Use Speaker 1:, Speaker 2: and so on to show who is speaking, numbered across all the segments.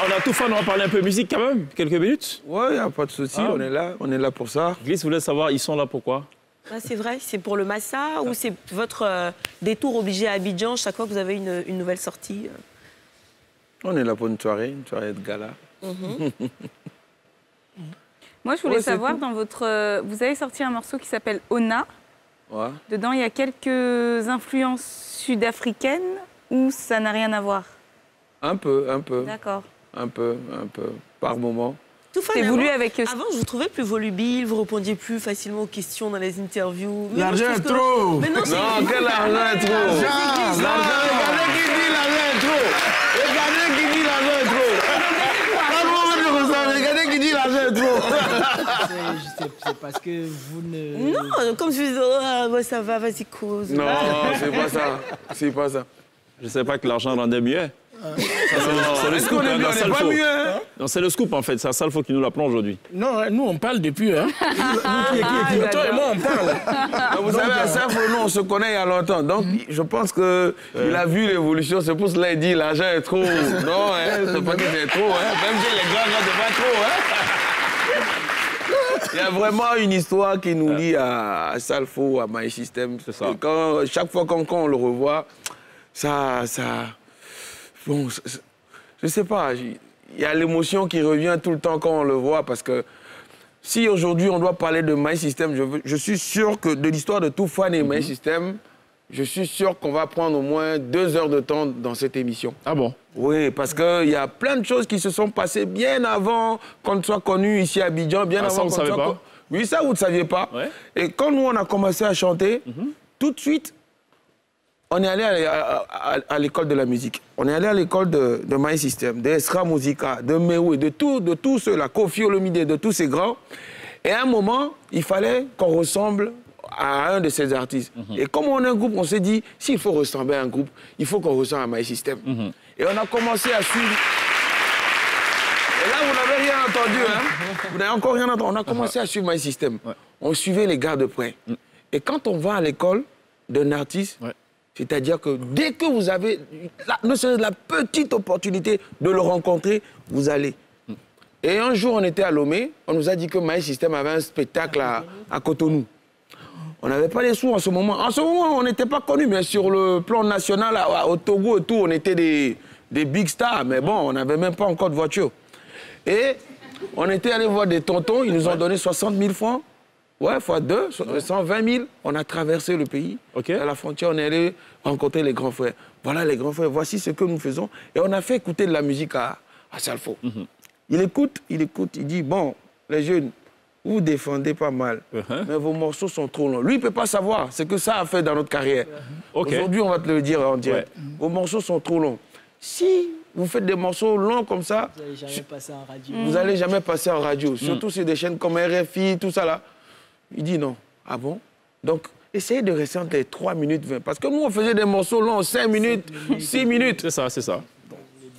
Speaker 1: on a tout fait, on va parler un peu musique quand même, quelques minutes.
Speaker 2: Ouais, il n'y a pas de souci, on est là pour ça.
Speaker 1: Glisse voulait savoir, ils sont là pourquoi?
Speaker 3: Ah, c'est vrai, c'est pour le Massa ou c'est votre détour obligé à Abidjan chaque fois que vous avez une nouvelle sortie?
Speaker 2: On est là pour une soirée de gala.
Speaker 4: Moi, je voulais savoir, dans votre, vous avez sorti un morceau qui s'appelle Ona.
Speaker 2: Ouais.
Speaker 4: Dedans, il y a quelques influences sud-africaines ou ça n'a rien à voir?
Speaker 2: Un peu.
Speaker 4: D'accord.
Speaker 2: Un peu, par moment.
Speaker 4: C'est voulu avec...
Speaker 3: Avant, je vous trouvais plus volubile, vous répondiez plus facilement aux questions dans les interviews.
Speaker 5: L'argent est trop.
Speaker 3: Mais non,
Speaker 2: quel argent est trop?
Speaker 5: Regardez qui dit l'argent est trop. Regardez qui dit l'argent est trop. Regardez qui dit l'argent est trop.
Speaker 6: C'est parce que vous ne...
Speaker 3: Non, comme je disais, ah, ouais, ça va, vas-y, cause.
Speaker 2: Non, c'est pas ça.
Speaker 1: Je ne savais pas que l'argent rendait mieux.
Speaker 2: C'est le scoop,
Speaker 5: on n'est pas mieux, hein?
Speaker 1: Non, c'est le scoop en fait, c'est Salfo qui nous l'apprend aujourd'hui.
Speaker 5: Non, nous on parle depuis, hein. Toi et moi on parle.
Speaker 2: Vous savez, à Salfo, nous on se connaît il y a longtemps, donc je pense qu'il a vu l'évolution, c'est pour cela qu'il dit l'argent est trop. Non, hein, c'est pas que c'est trop, hein. Même si les grands c'est pas trop, hein. Il y a vraiment une histoire qui nous lie à Salfo, à My System.
Speaker 1: C'est ça.
Speaker 2: Et chaque fois quand on le revoit, ça... Bon, je sais pas, il y a l'émotion qui revient tout le temps quand on le voit, parce que si aujourd'hui on doit parler de My System, je suis sûr que de l'histoire de Toufane et My System, je suis sûr qu'on va prendre au moins 2 heures de temps dans cette émission.
Speaker 1: Ah bon?
Speaker 2: Oui, parce qu'il y a plein de choses qui se sont passées bien avant qu'on soit connu ici à Abidjan, bien avant
Speaker 1: ça, vous ne savez pas?
Speaker 2: Oui, ça, vous ne saviez pas.
Speaker 1: Ouais.
Speaker 2: Et quand nous, on a commencé à chanter, tout de suite, on est allé à l'école de la musique. On est allé à l'école de My System, de Esra Musica, de Mewe, de tous ceux-là, Kofi Olomide, de tous ces grands. Et à un moment, il fallait qu'on ressemble à un de ces artistes. Et comme on est un groupe, on s'est dit, s'il faut ressembler à un groupe, il faut qu'on ressemble à My System. Et on a commencé à suivre... Et là, vous n'avez rien entendu, hein? Vous n'avez encore rien entendu. On a commencé à suivre My System. On suivait les gars de près. Et quand on va à l'école d'un artiste... C'est-à-dire que dès que vous avez ne serait-ce la petite opportunité de le rencontrer, vous allez. Et un jour, on était à Lomé, on nous a dit que My System avait un spectacle à Cotonou. On n'avait pas les sous en ce moment. En ce moment, on n'était pas connus, mais sur le plan national, au Togo et tout, on était des big stars. Mais bon, on n'avait même pas encore de voiture. Et on était allé voir des tontons, ils nous ont donné 60 000 francs. Ouais, fois 2, 120 000. On a traversé le pays. À la frontière, on est allé rencontrer les grands frères. Voilà les grands frères, voici ce que nous faisons. Et on a fait écouter de la musique à Salfo. Il écoute, il dit, bon, les jeunes, vous défendez pas mal, mais vos morceaux sont trop longs. Lui, il ne peut pas savoir ce que ça a fait dans notre carrière. Aujourd'hui, on va te le dire en direct. Vos morceaux sont trop longs. Si vous faites des morceaux longs comme ça,
Speaker 6: vous n'allez jamais passer en radio.
Speaker 2: Vous n'allez jamais passer en radio. Surtout sur des chaînes comme RFI, tout ça là. Il dit non. Ah bon? Donc, essayez de rester entre les 3 minutes 20. Parce que nous, on faisait des morceaux longs, 5 minutes, 6 minutes.
Speaker 1: C'est ça, c'est ça.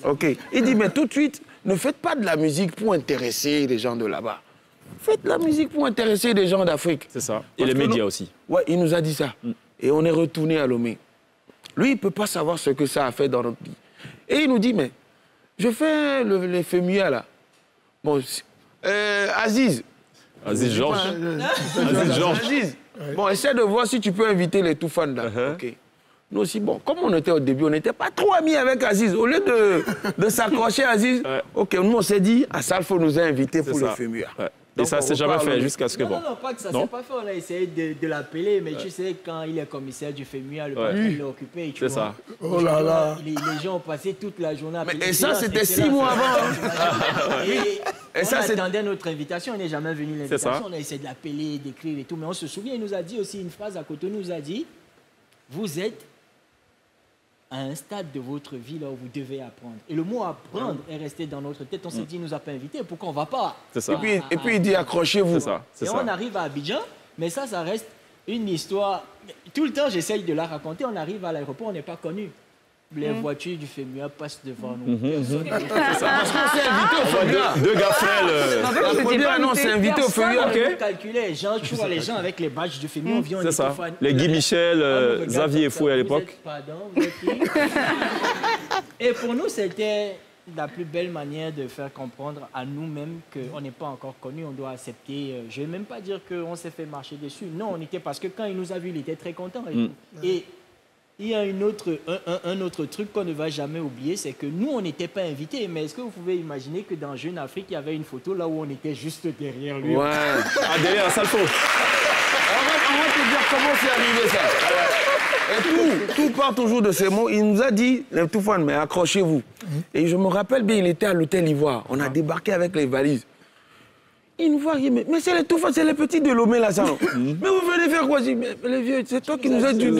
Speaker 2: OK. Il dit, mais tout de suite, ne faites pas de la musique pour intéresser les gens de là-bas. Faites de la musique pour intéresser les gens d'Afrique.
Speaker 1: C'est ça. Et les médias aussi.
Speaker 2: Ouais, il nous a dit ça. Et on est retourné à Lomé. Lui, il ne peut pas savoir ce que ça a fait dans notre vie. Et il nous dit, mais je fais les FEMUA là. Bon, Aziz.
Speaker 1: Aziz Georges. Aziz Georges.
Speaker 2: Aziz. Bon, essaie de voir si tu peux inviter les Toufane là. OK. Nous aussi, bon, comme on était au début, on n'était pas trop amis avec Aziz. Au lieu de s'accrocher à Aziz, OK, nous on s'est dit, à Salfo nous a invités pour le FEMUA.
Speaker 1: Et ça s'est jamais fait jusqu'à ce que bon.
Speaker 6: Non, pas que ça s'est pas fait. On a essayé de l'appeler, mais tu sais, quand il est commissaire du FEMUA, le patron il est occupé.
Speaker 1: C'est ça.
Speaker 5: Oh là là.
Speaker 6: Les gens ont passé toute la journée à
Speaker 2: Mais et ça, c'était 6 mois avant.
Speaker 6: Et ça, on attendait notre invitation, on n'est jamais venu l'invitation.
Speaker 1: ça.
Speaker 6: On a essayé de l'appeler, d'écrire et tout. Mais on se souvient, il nous a dit aussi une phrase à côté, il nous a dit, vous êtes à un stade de votre vie là où vous devez apprendre. Et le mot apprendre est resté dans notre tête. On s'est dit, il ne nous a pas invités, pourquoi on ne va pas?
Speaker 1: C'est ça.
Speaker 2: Et puis il dit, accrochez-vous.
Speaker 1: C'est ça.
Speaker 6: Et on arrive à Abidjan, mais ça reste une histoire. Tout le temps, j'essaye de la raconter. On arrive à l'aéroport, on n'est pas connu. Les voitures du FEMUA passent devant nous. Personne
Speaker 2: C'est ça. Parce qu'on s'est invité au FEMUA.
Speaker 1: Deux gars frêles.
Speaker 2: La première annonce, c'est invité au FEMUA.
Speaker 6: on calculait les gens, tu vois les gens avec les badges du FEMUA, on vient, on
Speaker 1: C'est
Speaker 6: est
Speaker 1: ça.
Speaker 6: fan.
Speaker 1: Les Guy Michel, Xavier Fouet à l'époque.
Speaker 6: Pardon, vous êtes qui? Et pour nous, c'était la plus belle manière de faire comprendre à nous-mêmes qu'on n'est pas encore connus, on doit accepter. Je ne vais même pas dire qu'on s'est fait marcher dessus. Non, on était parce que quand il nous a vus, il était très content. Et il y a un autre truc qu'on ne va jamais oublier, c'est que nous, on n'était pas invités. Mais est-ce que vous pouvez imaginer que dans Jeune Afrique, il y avait une photo là où on était juste derrière lui?
Speaker 2: Ouais.
Speaker 1: Ah, derrière Salfo.
Speaker 2: On va te dire comment c'est arrivé ça. Et tout part toujours de ces mots. Il nous a dit, Toufane, mais accrochez-vous. Et je me rappelle bien, il était à l'hôtel Ivoire. On a débarqué avec les valises. Il nous voit, mais c'est les Toufane, c'est les petits de Lomé là, ça non? Mais vous venez faire quoi? Mais les vieux, c'est toi qui nous as dit. Et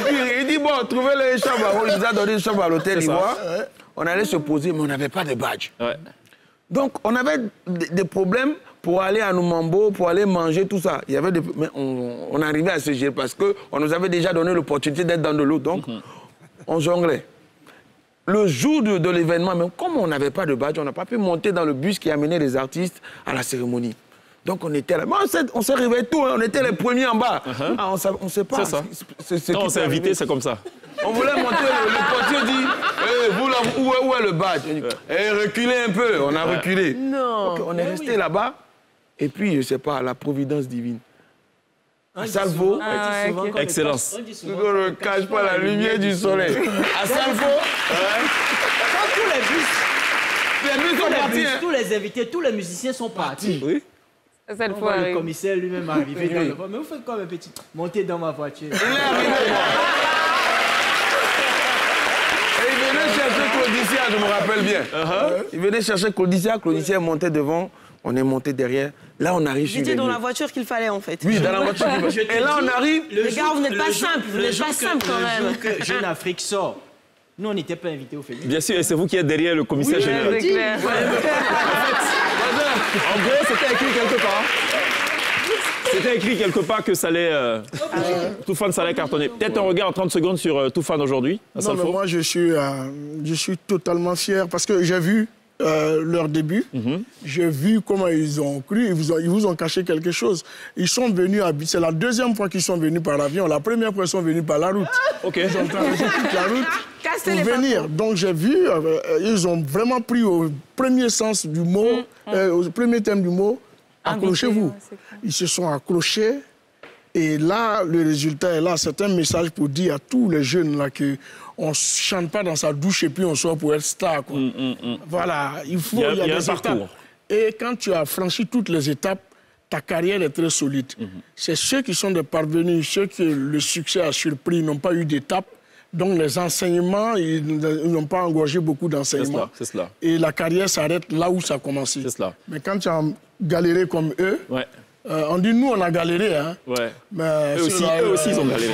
Speaker 2: puis il dit, bon, trouvez les chambres. Il nous a donné une chambre à l'hôtel Ivoire. On allait se poser, mais on n'avait pas de badge.
Speaker 1: Ouais.
Speaker 2: Donc on avait des problèmes pour aller à Noumambo, pour aller manger, tout ça. Il y avait mais on arrivait à se gérer parce qu'on nous avait déjà donné l'opportunité d'être dans de l'eau. Donc, on jonglait. Le jour de l'événement, même comme on n'avait pas de badge, on n'a pas pu monter dans le bus qui amenait les artistes à la cérémonie. Donc, on était là. On s'est réveillés tôt, hein, on était les premiers en bas. Ah, on ne sait pas.
Speaker 1: C'est ça. Quand on s'est invité, c'est comme ça.
Speaker 2: On voulait monter, le portier dit vous là, où est le badge? Reculez un peu. On a reculé.
Speaker 3: Non.
Speaker 2: Donc, on est resté là-bas. Et puis, je ne sais pas, la providence divine. À Salfo,
Speaker 1: excellence.
Speaker 2: on ne cache pas la lumière du soleil. À Salfo,
Speaker 6: tous les invités, tous les musiciens sont partis.
Speaker 1: Oui.
Speaker 6: Le commissaire lui-même est arrivé dans le... Mais vous faites comme un petit... Montez dans ma voiture.
Speaker 2: Il est arrivé. Et il venait chercher Claudicia, je me rappelle bien. Il venait chercher Claudicia, Claudicia est monté devant, on est monté derrière. Là, on arrive sur les
Speaker 3: J'étais dans
Speaker 2: lieux.
Speaker 3: la voiture qu'il fallait, en fait.
Speaker 2: Oui, dans la voiture. Et là, on arrive...
Speaker 3: Les gars, vous n'êtes pas simples, vous n'êtes pas simples quand même.
Speaker 6: Le jour que Jeune Afrique sort, nous, on n'était pas invités au féminin.
Speaker 1: Bien sûr, et c'est vous qui êtes derrière le commissaire général.
Speaker 4: C'est clair.
Speaker 1: En gros, c'était écrit quelque part. C'était écrit quelque part que ça allait... Toufane, ça allait cartonner. Peut-être un regard en 30 secondes sur Toufane aujourd'hui.
Speaker 5: Non, mais moi, je suis totalement fier parce que j'ai vu leur début. J'ai vu comment ils ont cru. Ils vous ont caché quelque chose. Ils sont venus à... C'est la deuxième fois qu'ils sont venus par l'avion. La première fois, ils sont venus par la route.
Speaker 1: OK.
Speaker 5: Ils ont traversé toute la route
Speaker 3: Cassez
Speaker 5: pour
Speaker 3: les
Speaker 5: venir. Donc, j'ai vu, ils ont vraiment pris au premier sens du mot, au premier thème du mot, accrochez-vous. Ils se sont accrochés. Et là, le résultat est là. C'est un message pour dire à tous les jeunes là qu'on ne chante pas dans sa douche et puis on sort pour être star. Quoi. Voilà, il faut...
Speaker 1: Il y a
Speaker 5: des
Speaker 1: un parcours.
Speaker 5: étapes. Et quand tu as franchi toutes les étapes, ta carrière est très solide. C'est ceux qui sont des parvenus, ceux que le succès a surpris, ils n'ont pas eu d'étape. Donc les enseignements, ils n'ont pas engorgé beaucoup d'enseignements.
Speaker 1: C'est cela.
Speaker 5: Et la carrière s'arrête là où ça a commencé.
Speaker 1: C'est cela.
Speaker 5: Mais quand tu as galéré comme eux,
Speaker 1: Ouais.
Speaker 5: on dit nous on a galéré, hein.
Speaker 1: Ouais.
Speaker 5: Mais
Speaker 1: Eux aussi, ils ont galéré.